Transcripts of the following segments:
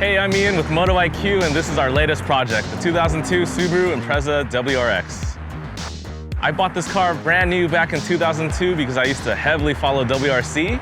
Hey, I'm Ian with MotoIQ, and this is our latest project, the 2002 Subaru Impreza WRX. I bought this car brand new back in 2002 because I used to heavily follow WRC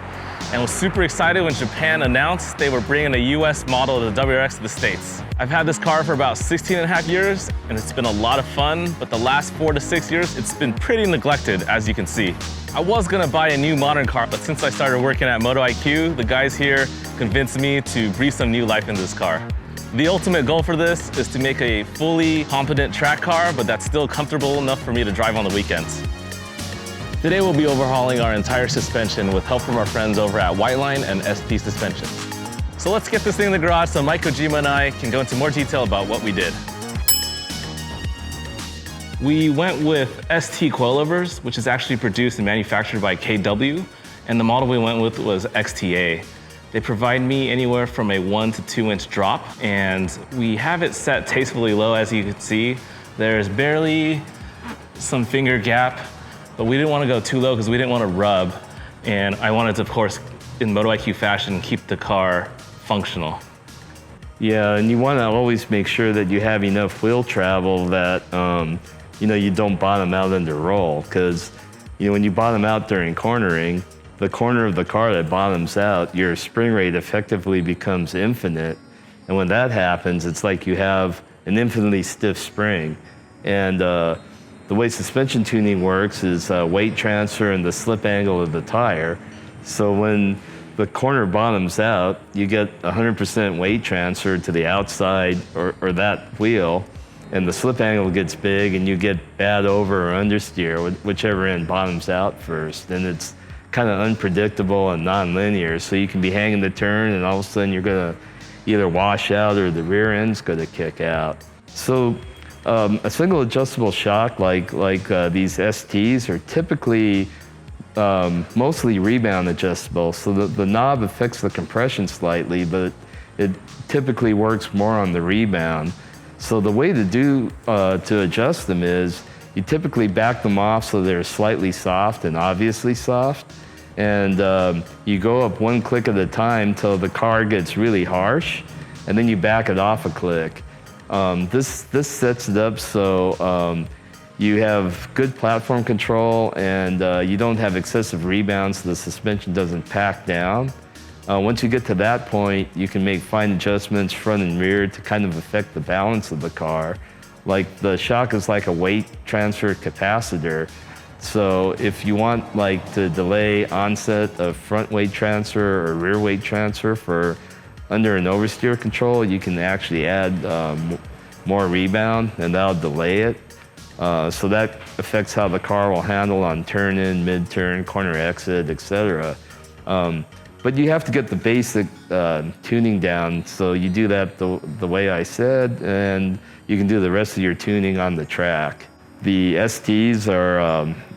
and was super excited when Japan announced they were bringing a US model of the WRX to the States. I've had this car for about 16 and a half years, and it's been a lot of fun, but the last 4 to 6 years, it's been pretty neglected, as you can see. I was gonna buy a new modern car, but since I started working at MotoIQ, the guys here convinced me to breathe some new life into this car. The ultimate goal for this is to make a fully competent track car, but that's still comfortable enough for me to drive on the weekends. Today we'll be overhauling our entire suspension with help from our friends over at Whiteline and ST Suspension. So let's get this thing in the garage so Mike Kojima and I can go into more detail about what we did. We went with ST Coilovers, which is actually produced and manufactured by KW, and the model we went with was XTA. They provide me anywhere from a 1 to 2 inch drop, and we have it set tastefully low, as you can see. There's barely some finger gap, but we didn't want to go too low because we didn't want to rub, and I wanted to, of course, in MotoIQ fashion, keep the car functional. Yeah, and you want to always make sure that you have enough wheel travel that you don't bottom out under roll, because when you bottom out during cornering, the corner of the car that bottoms out, your spring rate effectively becomes infinite. And when that happens, it's like you have an infinitely stiff spring. And the way suspension tuning works is weight transfer and the slip angle of the tire. So when the corner bottoms out, you get 100% weight transfer to the outside or that wheel, and the slip angle gets big and you get bad over or understeer, whichever end bottoms out first. And it's kind of unpredictable and non-linear, so you can be hanging the turn and all of a sudden you're gonna either wash out or the rear end's gonna kick out. So a single adjustable shock like these STs are typically mostly rebound adjustable, so the knob affects the compression slightly, but it typically works more on the rebound. So the way to adjust them is you typically back them off so they're slightly soft and obviously soft, and you go up one click at a time till the car gets really harsh, and then you back it off a click. This sets it up so you have good platform control and you don't have excessive rebound, so the suspension doesn't pack down. Once you get to that point, you can make fine adjustments front and rear to kind of affect the balance of the car. Like the shock is like a weight transfer capacitor. So if you want to delay onset of front weight transfer or rear weight transfer for under and oversteer control, you can actually add more rebound and that'll delay it. So that affects how the car will handle on turn in, mid-turn, corner exit, etc. But you have to get the basic tuning down, so you do that the way I said, and you can do the rest of your tuning on the track. The STs are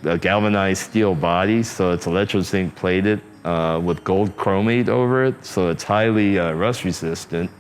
a galvanized steel body, so it's electrozinc plated with gold chromate over it, so it's highly rust resistant.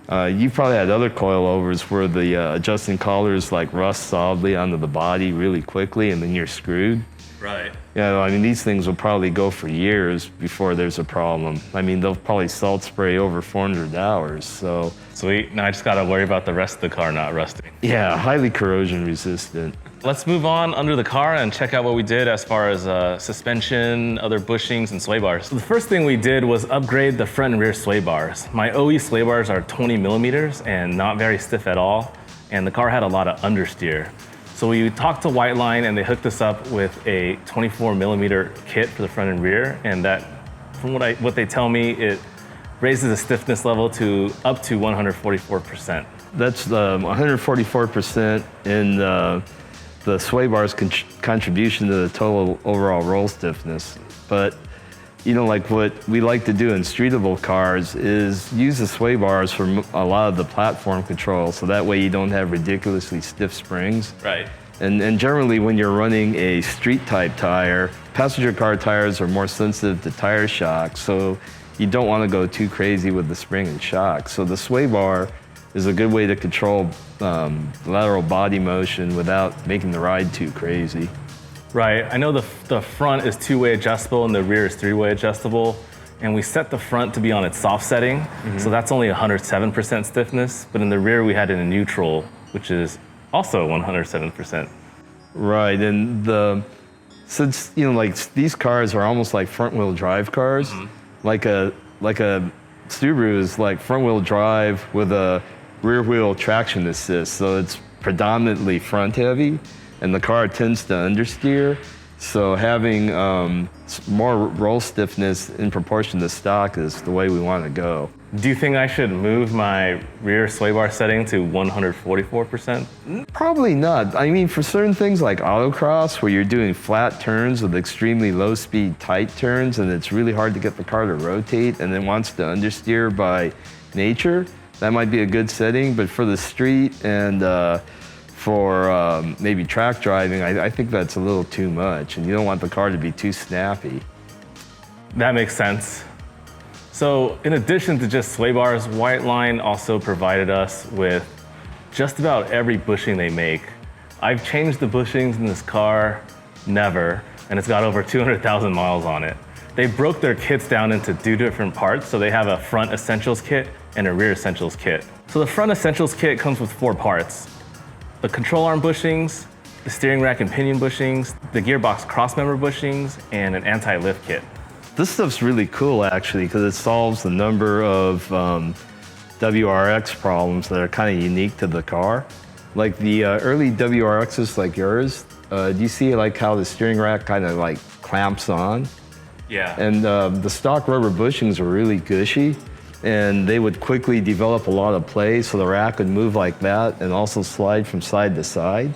You've probably had other coilovers where the adjusting collars rust solidly onto the body really quickly, and then you're screwed. Right. Yeah, I mean, these things will probably go for years before there's a problem. I mean, they'll probably salt spray over 400 hours, so. Sweet, now I just gotta worry about the rest of the car not rusting. Yeah, highly corrosion resistant. Let's move on under the car and check out what we did as far as suspension, other bushings, and sway bars. So the first thing we did was upgrade the front and rear sway bars. My OE sway bars are 20 millimeters and not very stiff at all, and the car had a lot of understeer. So we talked to Whiteline and they hooked us up with a 24 millimeter kit for the front and rear, and that, from what they tell me, it raises the stiffness level to up to 144%. That's 144% in the sway bar's contribution to the total overall roll stiffness. But what we like to do in streetable cars is use the sway bars for a lot of the platform control, so that way you don't have ridiculously stiff springs. Right. And generally when you're running a street type tire, passenger car tires are more sensitive to tire shock, so you don't want to go too crazy with the spring and shock. So the sway bar is a good way to control lateral body motion without making the ride too crazy. Right, I know the front is 2-way adjustable and the rear is 3-way adjustable. and we set the front to be on its soft setting, so that's only 107% stiffness, but in the rear we had it in neutral, which is also 107%. Right, and since like these cars are almost like front-wheel drive cars, like a Subaru is like front-wheel drive with a rear-wheel traction assist, so it's predominantly front-heavy, and the car tends to understeer. So having more roll stiffness in proportion to stock is the way we want to go. Do you think I should move my rear sway bar setting to 144%? Probably not. I mean, for certain things like autocross, where you're doing flat turns with extremely low speed tight turns, and it's really hard to get the car to rotate, and it wants to understeer by nature, that might be a good setting. But for the street and for maybe track driving, I think that's a little too much, and you don't want the car to be too snappy. That makes sense. So in addition to just sway bars, Whiteline also provided us with just about every bushing they make. I've changed the bushings in this car, never, and it's got over 200,000 miles on it. They broke their kits down into two different parts, so they have a front essentials kit and a rear essentials kit. So the front essentials kit comes with 4 parts: the control arm bushings, the steering rack and pinion bushings, the gearbox crossmember bushings, and an anti-lift kit. This stuff's really cool, actually, because it solves a number of WRX problems that are kind of unique to the car. Like the early WRXs like yours, do you see like how the steering rack kind of like clamps on? Yeah. And the stock rubber bushings were really gushy, and they would quickly develop a lot of play, so the rack would move like that and also slide from side to side.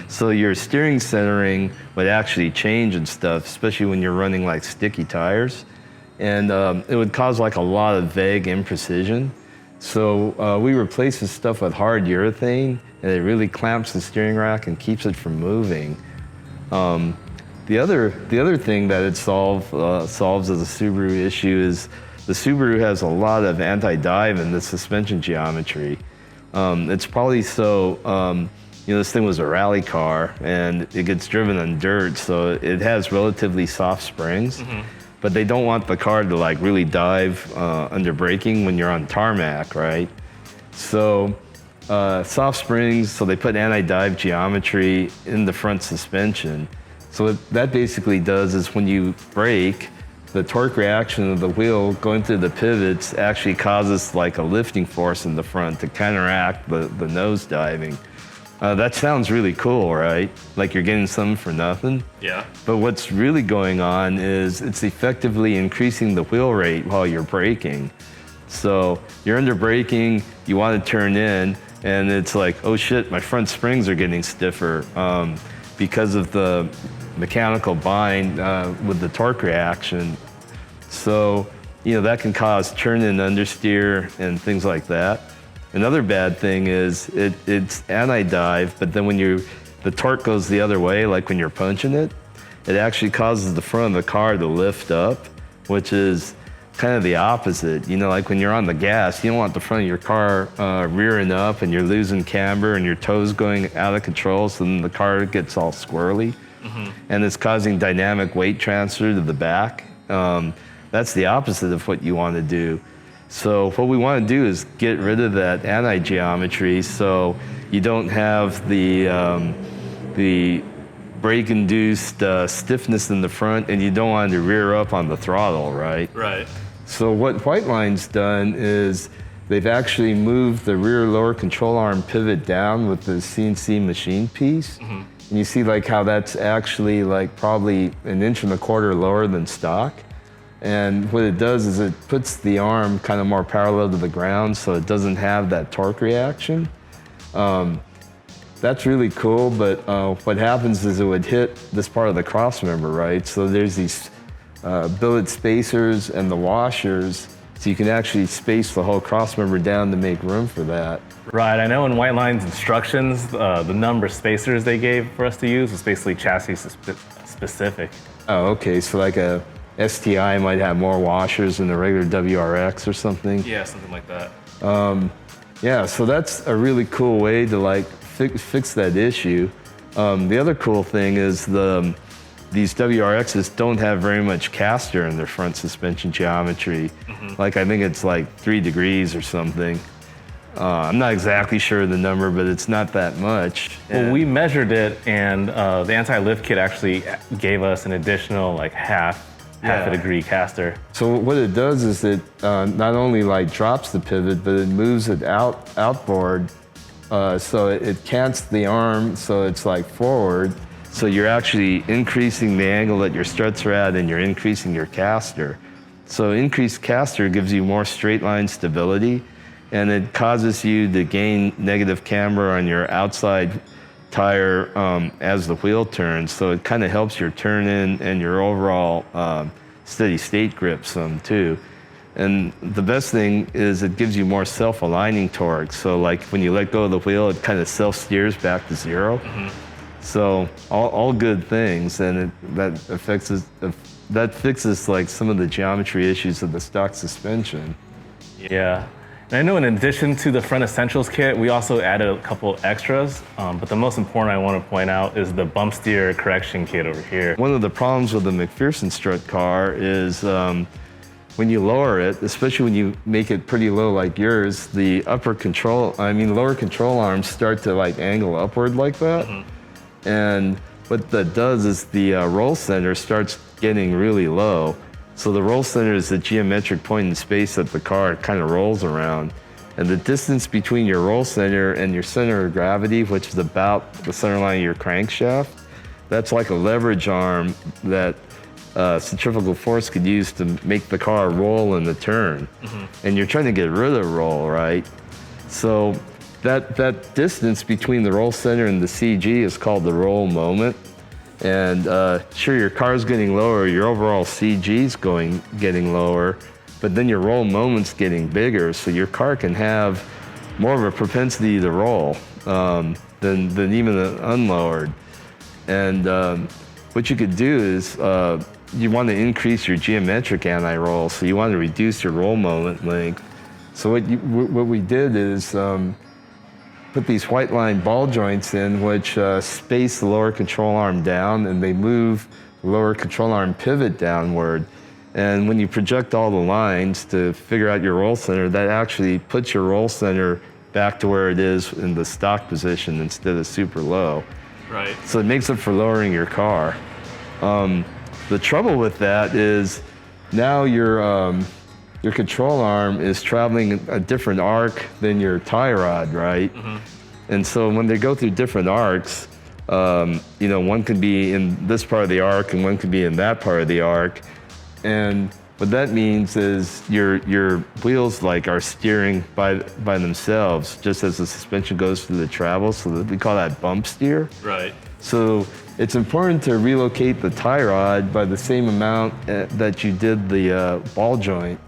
So your steering centering would actually change and stuff, especially when you're running like sticky tires. And it would cause like a lot of vague imprecision. So we replaced this stuff with hard urethane, and it really clamps the steering rack and keeps it from moving. The other thing that it solves as a Subaru issue is the Subaru has a lot of anti-dive in the suspension geometry. It's probably so, this thing was a rally car, and it gets driven on dirt, so it has relatively soft springs, but they don't want the car to like really dive under braking when you're on tarmac, right? So soft springs, so they put anti-dive geometry in the front suspension. So what that basically does is when you brake, the torque reaction of the wheel going through the pivots actually causes like a lifting force in the front to counteract the nose diving. That sounds really cool, right? Like you're getting something for nothing. Yeah. But what's really going on is it's effectively increasing the wheel rate while you're braking. So you're under braking, you want to turn in, and it's like, oh shit, my front springs are getting stiffer because of the mechanical bind with the torque reaction. So, that can cause turn in understeer and things like that. Another bad thing is it's anti-dive, but then when the torque goes the other way, like when you're punching it, it actually causes the front of the car to lift up, which is kind of the opposite. Like when you're on the gas, you don't want the front of your car rearing up and you're losing camber and your toes going out of control, so then the car gets all squirrely. And it's causing dynamic weight transfer to the back. That's the opposite of what you want to do. So what we want to do is get rid of that anti-geometry, so you don't have the brake-induced stiffness in the front, and you don't want to rear up on the throttle, right? Right. So what Whiteline's done is they've actually moved the rear lower control arm pivot down with the CNC machine piece. And you see like how that's actually like probably 1.25 inches lower than stock. And what it does is it puts the arm kind of more parallel to the ground, so it doesn't have that torque reaction. That's really cool, but what happens is it would hit this part of the crossmember, right? So there's these billet spacers and the washers, so you can actually space the whole crossmember down to make room for that. Right, I know in Whiteline's instructions, the number of spacers they gave for us to use was basically chassis specific. Oh, okay, so like a STI might have more washers than the regular WRX or something. Yeah, something like that. Yeah, so that's a really cool way to like fix that issue. The other cool thing is the these WRXs don't have very much caster in their front suspension geometry. Like I think it's like 3 degrees or something. I'm not exactly sure of the number, but it's not that much. Well, we measured it, and the anti-lift kit actually gave us an additional like half a degree caster. So what it does is it not only like drops the pivot, but it moves it outboard. So it cants the arm, so it's like forward. So you're actually increasing the angle that your struts are at, and you're increasing your caster. So increased caster gives you more straight line stability, and it causes you to gain negative camber on your outside tire as the wheel turns. So it kind of helps your turn in and your overall steady state grip some too. And the best thing is it gives you more self-aligning torque. So like when you let go of the wheel, it kind of self-steers back to zero. So all good things, and that fixes like some of the geometry issues of the stock suspension. Yeah. And I know in addition to the front essentials kit, we also added a couple extras, but the most important I want to point out is the bump steer correction kit over here. One of the problems with the McPherson strut car is when you lower it, especially when you make it pretty low like yours, the lower control arms start to like angle upward like that. And what that does is the roll center starts getting really low. So the roll center is the geometric point in space that the car kind of rolls around. And the distance between your roll center and your center of gravity, which is about the center line of your crankshaft, that's like a leverage arm that centrifugal force could use to make the car roll in the turn. And you're trying to get rid of roll, right? So that distance between the roll center and the CG is called the roll moment. And sure, your car's getting lower, your overall CG's getting lower, but then your roll moment's getting bigger, so your car can have more of a propensity to roll than even an unlowered. And what you could do is you want to increase your geometric anti-roll, so you want to reduce your roll moment length. So what we did is put these Whiteline ball joints in, which space the lower control arm down, and they move the lower control arm pivot downward. And when you project all the lines to figure out your roll center, that actually puts your roll center back to where it is in the stock position instead of super low. Right. So it makes up for lowering your car. The trouble with that is now your control arm is traveling a different arc than your tie rod, right? And so when they go through different arcs, one could be in this part of the arc and one could be in that part of the arc. And what that means is your wheels like are steering by themselves, just as the suspension goes through the travel. So we call that bump steer. Right. So it's important to relocate the tie rod by the same amount that you did the ball joint.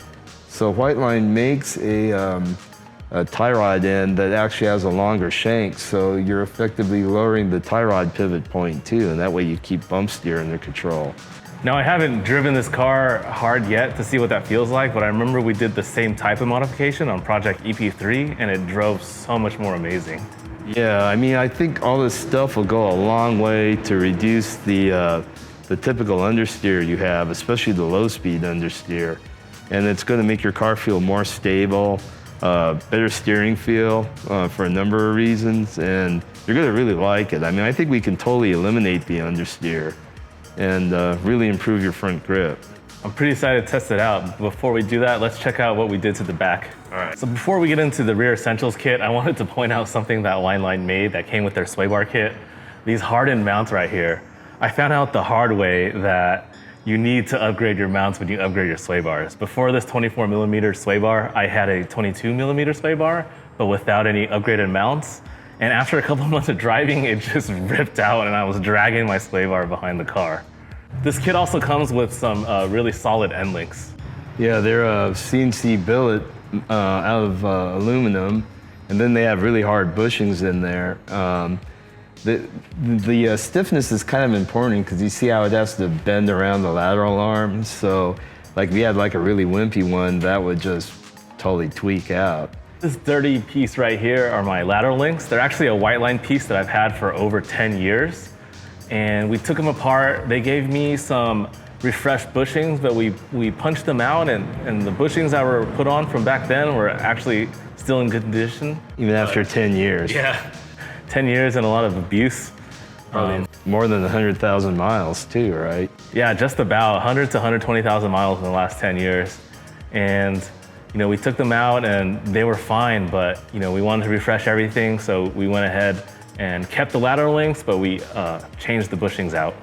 So Whiteline makes a tie rod end that actually has a longer shank, so you're effectively lowering the tie rod pivot point too, and that way you keep bump steer under control. Now, I haven't driven this car hard yet to see what that feels like, but I remember we did the same type of modification on Project EP3, and it drove so much more amazing. Yeah, I mean, I think all this stuff will go a long way to reduce the typical understeer you have, especially the low-speed understeer. And it's going to make your car feel more stable, better steering feel for a number of reasons, and you're going to really like it. I mean, I think we can totally eliminate the understeer and really improve your front grip. I'm pretty excited to test it out. Before we do that, let's check out what we did to the back. All right. So before we get into the rear essentials kit, I wanted to point out something that Whiteline made that came with their sway bar kit. These hardened mounts right here. I found out the hard way that you need to upgrade your mounts when you upgrade your sway bars. Before this 24mm sway bar, I had a 22mm sway bar, but without any upgraded mounts. And after a couple months of driving, it just ripped out and I was dragging my sway bar behind the car. This kit also comes with some really solid end links. Yeah, they're CNC billet out of aluminum, and then they have really hard bushings in there. The stiffness is kind of important because you see how it has to bend around the lateral arms. So like if you had like a really wimpy one, that would just totally tweak out. This dirty piece right here are my lateral links. They're actually a Whiteline piece that I've had for over 10 years. and we took them apart. They gave me some refreshed bushings, but we punched them out, and the bushings that were put on from back then were actually still in good condition. Even after 10 years. Yeah, 10 years and a lot of abuse. Probably more than 100,000 miles too, right? Yeah, just about 100 to 120,000 miles in the last 10 years. And we took them out and they were fine, but we wanted to refresh everything, so we went ahead and kept the lateral links, but we changed the bushings out.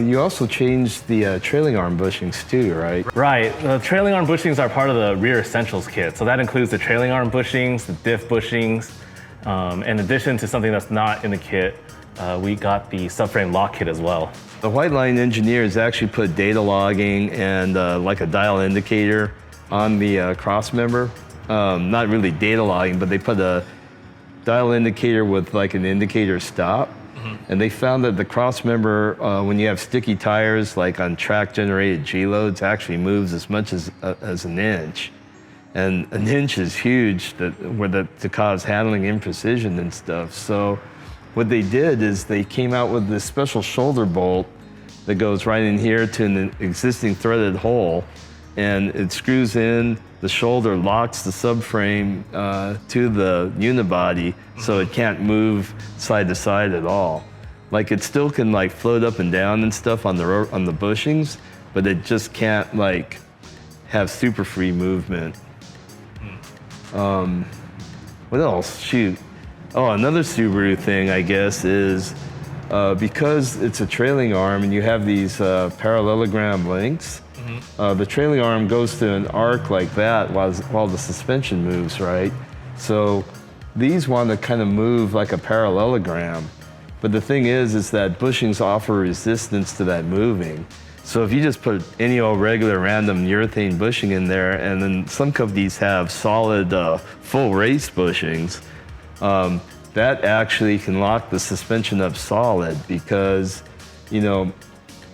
You also changed the trailing arm bushings too, right? Right, the trailing arm bushings are part of the rear essentials kit. So that includes the trailing arm bushings, the diff bushings. In addition to something that's not in the kit, we got the subframe lock kit as well. The Whiteline engineers actually put data logging and like a dial indicator on the cross member. Not really data logging, but they put a dial indicator with like an indicator stop. And they found that the cross member, when you have sticky tires, like on track generated G loads, actually moves as much as an inch. And an inch is huge to cause handling imprecision and stuff. So what they did is they came out with this special shoulder bolt that goes right in here to an existing threaded hole, and it screws in, the shoulder locks the subframe to the unibody so it can't move side to side at all. Like it still can like float up and down and stuff on the bushings, but it just can't like have super free movement. What else? Shoot. Oh, another Subaru thing, I guess, is because it's a trailing arm and you have these parallelogram links, the trailing arm goes to an arc like that while the suspension moves, right? So these want to kind of move like a parallelogram. But the thing is that bushings offer resistance to that moving. So if you just put any old regular random urethane bushing in there, and then some companies have solid full race bushings, that actually can lock the suspension up solid because,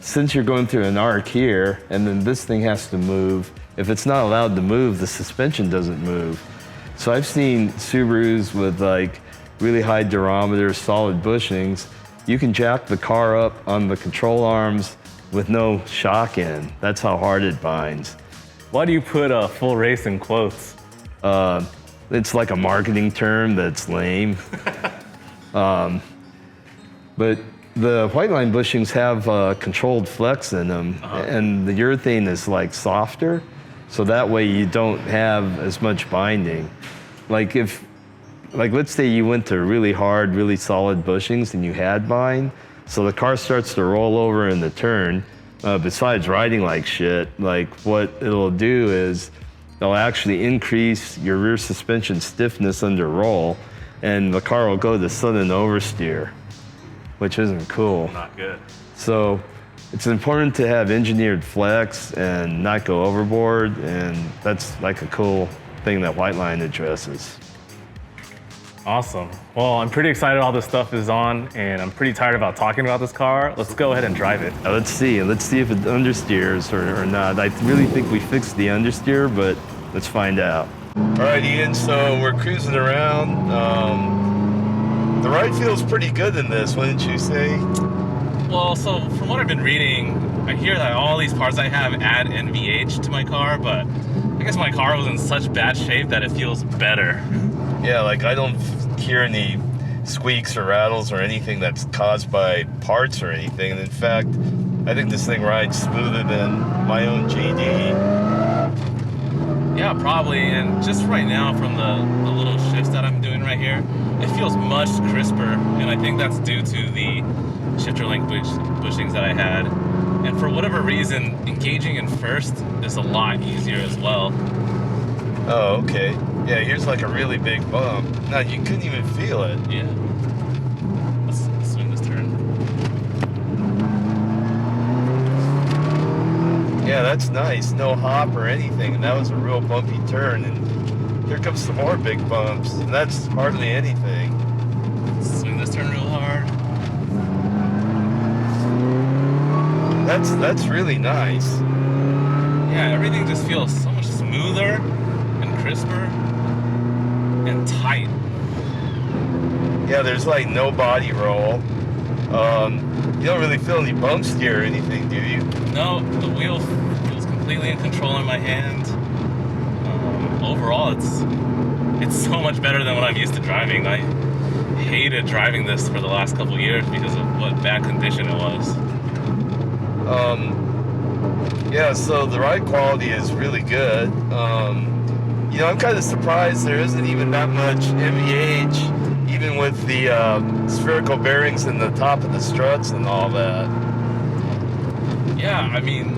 since you're going through an arc here, and then this thing has to move, if it's not allowed to move, the suspension doesn't move. So I've seen Subarus with like really high durometer, solid bushings. You can jack the car up on the control arms with no shock in. That's how hard it binds. Why do you put a full race in quotes? It's like a marketing term that's lame. But the Whiteline bushings have controlled flex in them, and the urethane is like softer, so that way you don't have as much binding. Like let's say you went to really hard, really solid bushings and you had bind, so the car starts to roll over in the turn. Besides riding like shit, like what it'll do is it'll actually increase your rear suspension stiffness under roll, and the car will go to sudden oversteer, which isn't cool. Not good. So it's important to have engineered flex and not go overboard, and that's like a cool thing that Whiteline addresses. Awesome. Well, I'm pretty excited all this stuff is on, and I'm pretty tired about talking about this car. Let's go ahead and drive it. Let's see if it understeers or not. I really think we fixed the understeer, but let's find out. All right, Ian, so we're cruising around. The ride feels pretty good in this, wouldn't you say? Well, so from what I've been reading, I hear that all these cars I have add NVH to my car, but I guess my car was in such bad shape that it feels better. Yeah, like I don't hear any squeaks or rattles or anything that's caused by parts or anything. And in fact, I think this thing rides smoother than my own GD. Yeah, probably. And just right now from the little shifts that I'm doing right here, it feels much crisper. And I think that's due to the shifter link bushings that I had. And for whatever reason, engaging in first is a lot easier as well. Oh, okay. Yeah, here's like a really big bump. No, you couldn't even feel it. Yeah. Let's swing this turn. Yeah, that's nice. No hop or anything. And that was a real bumpy turn. And here comes some more big bumps. And that's hardly anything. Swing this turn real hard. That's really nice. Yeah, everything just feels so much smoother and crisper and tight. Yeah, there's like no body roll. You don't really feel any bumps here or anything, do you? No, the wheel feels completely in control in my hand. Overall, it's so much better than what I'm used to driving. I hated driving this for the last couple years because of what bad condition it was. Yeah, so the ride quality is really good. You know, I'm kind of surprised there isn't even that much NVH, even with the spherical bearings in the top of the struts and all that. Yeah, I mean,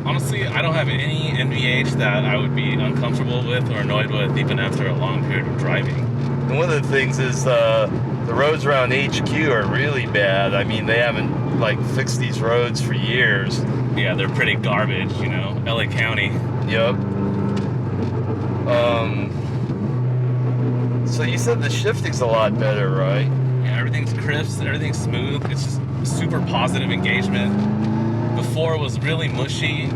honestly, I don't have any NVH that I would be uncomfortable with or annoyed with even after a long period of driving. And one of the things is the roads around HQ are really bad. I mean, they haven't like fixed these roads for years. Yeah, they're pretty garbage, you know, LA County. Yep. So you said the shifting's a lot better, right? Yeah, everything's crisp, everything's smooth. It's just super positive engagement. Before it was really mushy,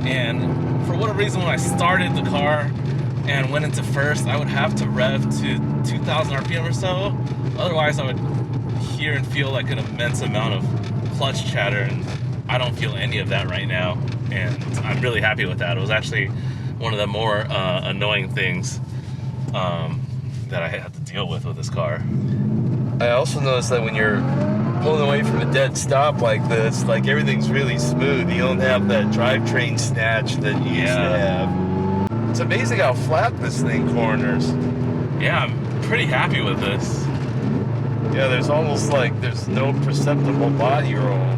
and for whatever reason, when I started the car and went into first, I would have to rev to 2,000 RPM or so. Otherwise, I would hear and feel like an immense amount of clutch chatter, and I don't feel any of that right now, and I'm really happy with that. It was actually one of the more annoying things that I had to deal with this car. I also noticed that when you're pulling away from a dead stop like this, like everything's really smooth. You don't have that drivetrain snatch that you used to have. It's amazing how flat this thing corners. Yeah, I'm pretty happy with this. Yeah, there's almost like there's no perceptible body roll.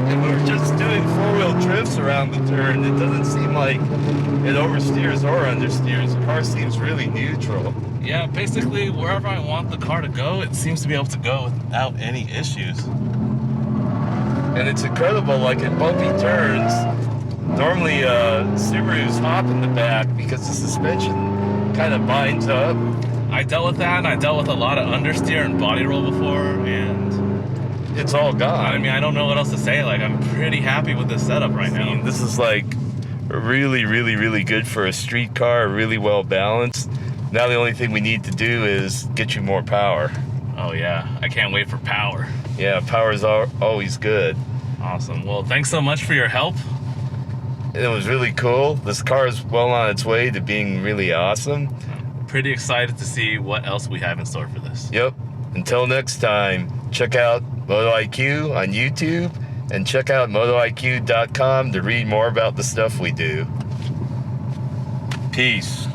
And we're just doing four-wheel drifts around the turn. It doesn't seem like it oversteers or understeers. The car seems really neutral. Yeah, basically wherever I want the car to go, it seems to be able to go without any issues. And it's incredible, like in bumpy turns, normally Subarus hop in the back because the suspension kind of binds up. I dealt with that, and I dealt with a lot of understeer and body roll before, and it's all gone. I mean, I don't know what else to say. Like, I'm pretty happy with this setup right now. This is like really, really, really good for a street car, really well balanced. Now the only thing we need to do is get you more power. Oh yeah, I can't wait for power. Yeah, power is always good. Awesome. Well, thanks so much for your help. It was really cool. This car is well on its way to being really awesome. Pretty excited to see what else we have in store for this. Yep. Until next time, check out MotoIQ on YouTube and check out MotoIQ.com to read more about the stuff we do. Peace.